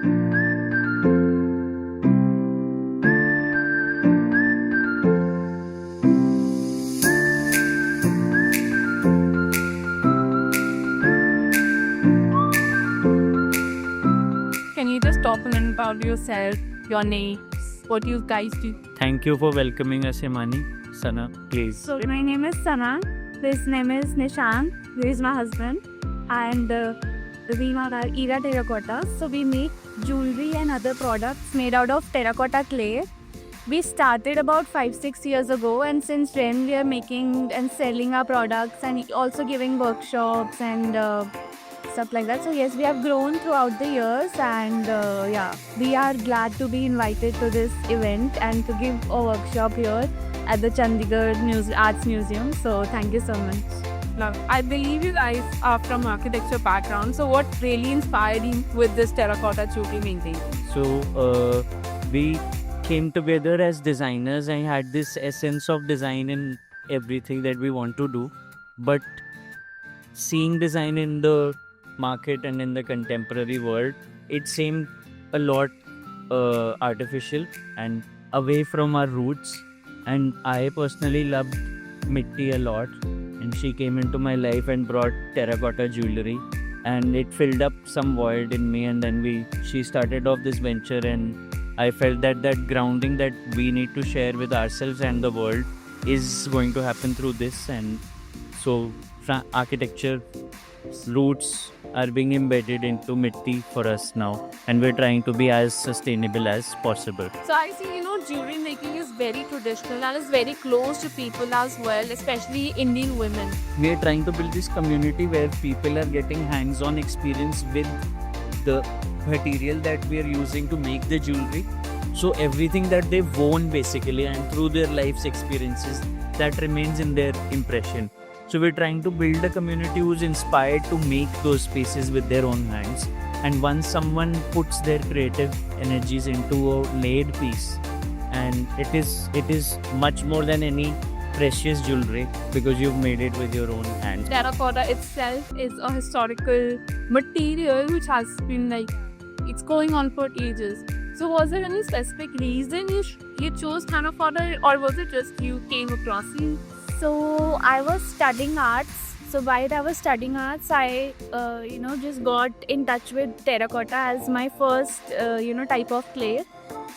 Can you just talk a little about yourself, your name, what you guys do? Thank you for welcoming us, Himani. Sana, please. So my name is Sana. His name is Nishant. He is my husband. And we are Era Terracotta. So we make jewelry and other products made out of terracotta clay. We started about 5-6 years ago, and since then we are making and selling our products and also giving workshops and stuff like that. So yes, we have grown throughout the years, and we are glad to be invited to this event and to give a workshop here at the Chandigarh Arts Museum. So thank you so much. Now, I believe you guys are from architecture background. So what really inspired you with this terracotta jewelry making? So, we came together as designers and had this essence of design in everything that we want to do. But seeing design in the market and in the contemporary world, it seemed a lot artificial and away from our roots. And I personally loved Mitti a lot, and she came into my life and brought terracotta jewelry, and it filled up some void in me. And then she started off this venture, and I felt that grounding that we need to share with ourselves and the world is going to happen through this. And so architecture roots are being embedded into Mitti for us now, and we're trying to be as sustainable as possible. So I see, jewelry making is very traditional and is very close to people as well, especially Indian women. We are trying to build this community where people are getting hands-on experience with the material that we are using to make the jewelry. So everything that they've worn basically, and through their life's experiences, that remains in their impression. So we're trying to build a community who's inspired to make those pieces with their own hands. And once someone puts their creative energies into a laid piece, and it is much more than any precious jewelry because you've made it with your own hands. Terracotta itself is a historical material which has been it's going on for ages. So was there any specific reason you chose terracotta, or was it just you came across it? So I was studying arts. So while I was studying arts, I just got in touch with terracotta as my first type of clay.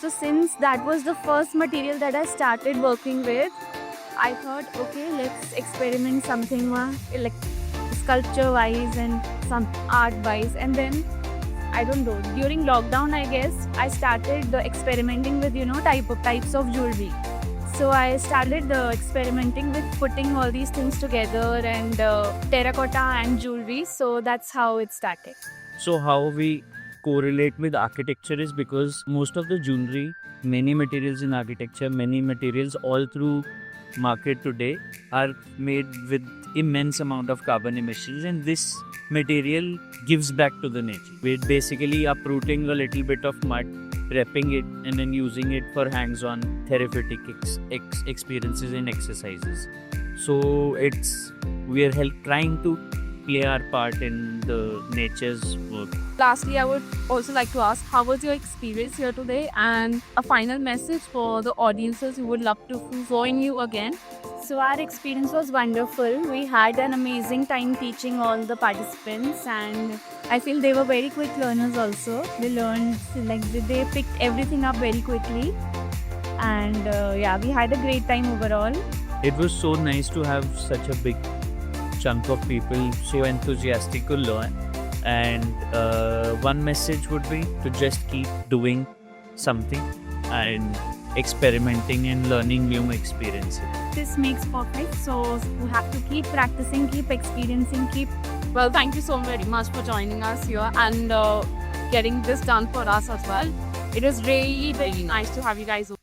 So since that was the first material that I started working with, I thought, okay, let's experiment something more like sculpture wise and some art wise. And then I don't know, during lockdown, I guess I started experimenting with types of jewelry. So I started experimenting with putting all these things together, and terracotta and jewelry. So that's how it started. So how we correlate with architecture is because most of the jewelry, many materials in architecture, many materials all through market today are made with immense amount of carbon emissions, and this material gives back to the nature. We're basically uprooting a little bit of mud, prepping it, and then using it for hands-on therapeutic experiences and exercises. So we are trying to play our part in the nature's work. Lastly, I would also like to ask, how was your experience here today, and a final message for the audiences who would love to join you again? So our experience was wonderful. We had an amazing time teaching all the participants, and I feel they were very quick learners also. They learned, they picked everything up very quickly. And we had a great time overall. It was so nice to have such a big chunk of people so enthusiastic to learn. And one message would be to just keep doing something and experimenting and learning new experiences. This makes perfect. So you have to keep practicing, keep experiencing, Well, thank you so very much for joining us here and getting this done for us as well. It was really, very nice to have you guys over.